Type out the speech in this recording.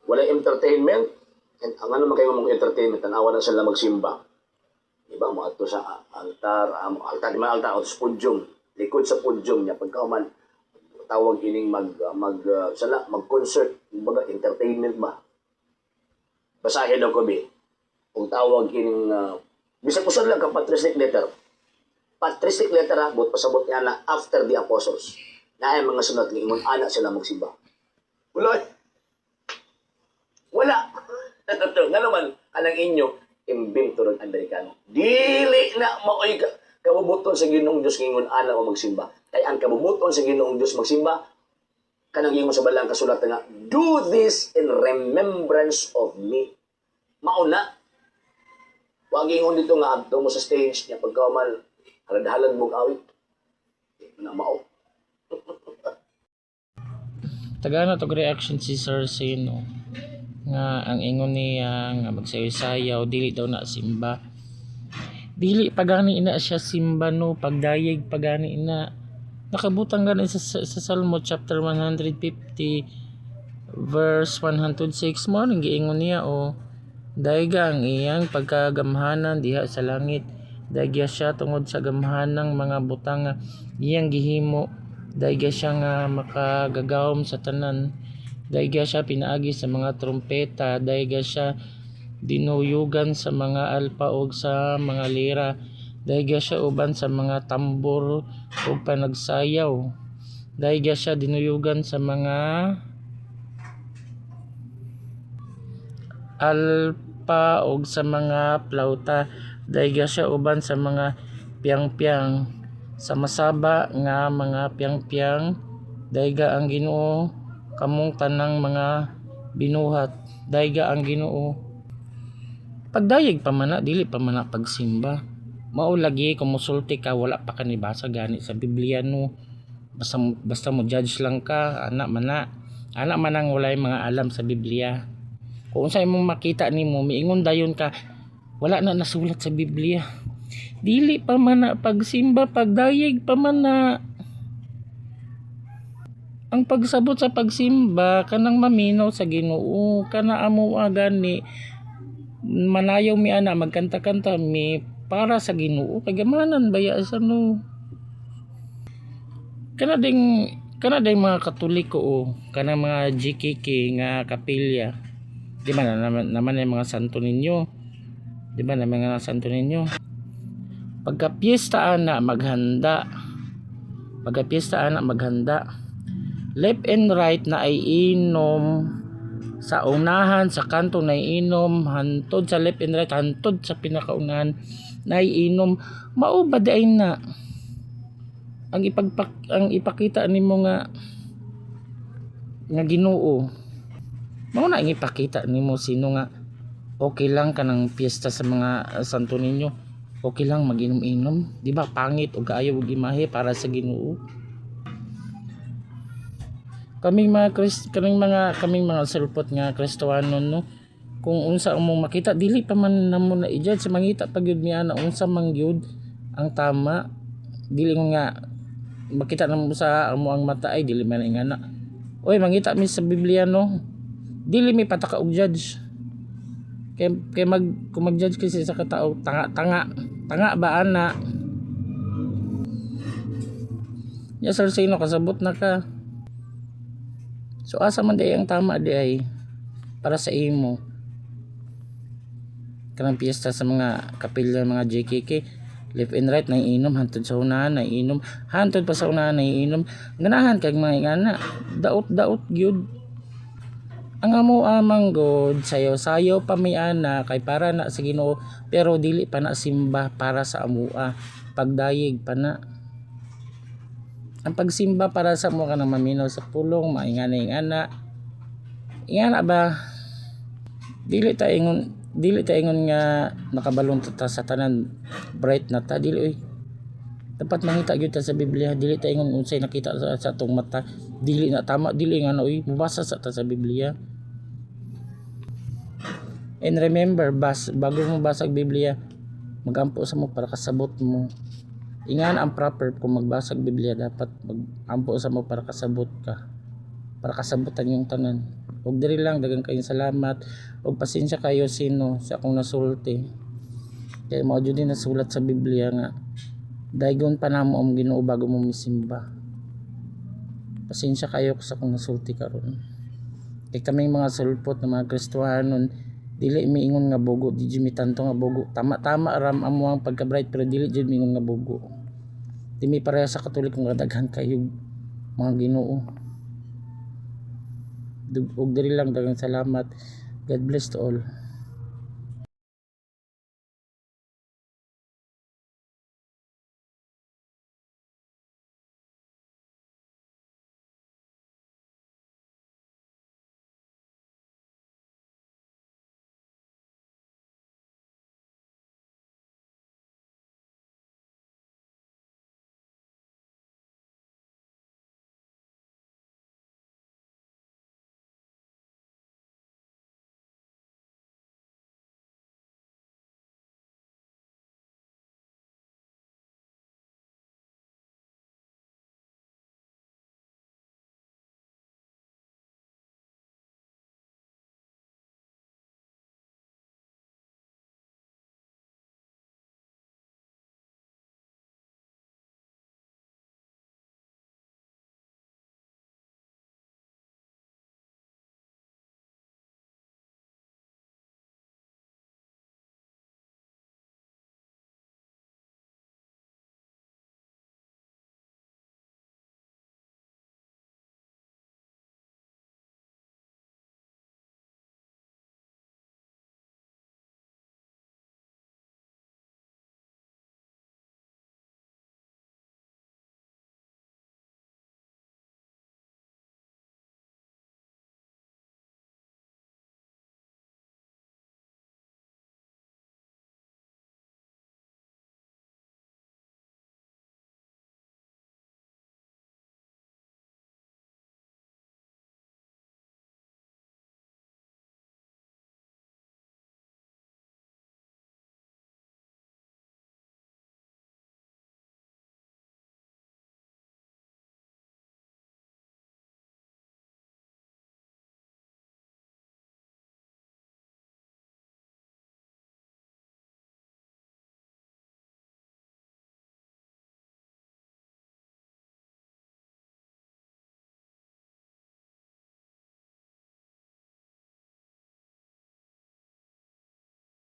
Wala entertainment. And ang ano man kayo mga entertainment, tanawa na sila magsimba. Diba, mo ato sa altar, altar, di man altar, o sa pudyum. Likod sa pudyum niya, pagkauman, tawag ining mag-concert, baga, entertainment ba? Basahin daw ko, bi. Kung tawag ining, bisa ko lang ka patristic letter. Patristic letter ha, but pasabot niya na after the apostles. Na ay mga sunod ng ingon, anak sila magsimba. Wala. Wala. Nga naman, kanang inyo, imbento ng Amerikano. Dili na maoy kabubuton sa Ginoong Diyos ngingon ana o magsimba. Kay ang kabubuton sa Ginoong Diyos magsimba kanang ingon sa balang kasulatan nga, do this in remembrance of me. Mauna. Wag ingon dito nga adto mo sa stage niya pagkauman halad-halad mong awit. Na mao. Tagana to reaction si Sir Sino nga ang ingon niya nga magsayaw dili daw na simba, dili pagani ina siya simba no, pagdayeg pagani ina nakabutang gani sa Salmo chapter 150 verse 106 mo nang giingon niya dayga ang iyang pagkagamhanan diha sa langit, dayga siya tungod sa gamhanang mga butang iyang gihimo, dayga siya nga makagagawom sa tanan, dayga siya pinaagi sa mga trumpeta, dayga siya dinuyugan sa mga alpa ug sa mga lira, dayga siya uban sa mga tambor ug panagsayaw, dayga siya dinuyugan sa mga alpa ug sa mga plauta, dayga siya uban sa mga piyang-piyang, sa masaba nga mga piyang-piyang, dayga ang Ginoo kamong tanang mga binuhat, dayga ang Ginoo. Pagdayeg pa man na, dili pa man na pagsimba. Mao lagi kung musulti ka wala pa kanibasa gani sa Biblia no. Basta mo judge lang ka, anak man ang walay mga alam sa Biblia. Kung sa imong makita nimo miingon dayon ka wala na nasulat sa Biblia. Dili pa man na pagsimba, pagdayeg pa man na. Ang pagsabot sa pagsimba kanang maminaw sa Ginoo, kana amo gani manayaw mi ana magkanta-kanta mi para sa Ginoo, kagamanan baya sa no. Kana ding mga Katoliko kanang mga GKK nga kapilya. Di ba naman yung mga santo ninyo? Di ba naman mga santo ninyo? Pagka piyesta ana maghanda. Left and right na ay inom, sa unahan sa kanto na inom, hantod sa left and right, hantod sa pinakaunahan na inom. Mao ba day na ang ipakita nimo nga Ginoo? Mao na ang ipakita nimo sino nga okay lang kanang piyesta sa mga santo ninyo, okay lang mag-inom-inom, di ba? Pangit o kaayaw og imahe para sa Ginoo. Kaming mga sulpot nga Kristiyano no, kung unsa among makita dili pa man namo na i-judge, mangita pag yun niya na unsa man gyud ang tama, dili nga makita namo sa amo ang mata ay dili man ingana. Oy mangita mi sa Biblia no, dili mi pataka og judge. Kay kung mag-judge kasi sa katao tanga ba ana? Ya Sir Sino kasabot na ka. So asa man day ang tama di ay para sa imo kanang piyesta sa mga kapilya mga JKK, left and right na inom, hantod sa unahan na inom, hantod pa sa unahan na inom, ganahan kag mga ingana daot gyud ang amo amang God, sayo pa may ana kay para na sa Ginoo, pero dili pa na simba para sa amua, pagdayeg pa na. Ang pagsimba para sa mo ka na maminaw sa pulong, ingana ba? Dili ta ingon nga nakabalon ta sa tanan bright na ta, dili oy. Dapat mangita gyud ta sa Biblia, dili ta ingon unsay nakita sa atong mata, dili na tama, dili nga oy, mubasa sa ta sa Biblia. And remember, bago mo basag Biblia, magampo sa mo para kasabot mo. Ingan ang proper kung magbasag Biblia, dapat magampo sa mo para kasabot ka, para kasabutan yung tanan. Og diri lang daghang kayong salamat og pasensya kayo sino sa akong nasulti. Kay mao jud din nasulat sa Biblia nga daygon pa namo ang Ginoo bago mo misimba. Pasensya kayo sa akong nasulti karon. Kay kaming mga sulpot na mga Kristiyanon dili miingon nga bugo, di jud mitanto nga bugo. Tama ram amo ang pagka-bright pero dili jud miingon nga bugo. Di mi pareha sa Katoliko nga daghan kayo mga Ginoo. Og diri lang daghang salamat. God bless to all.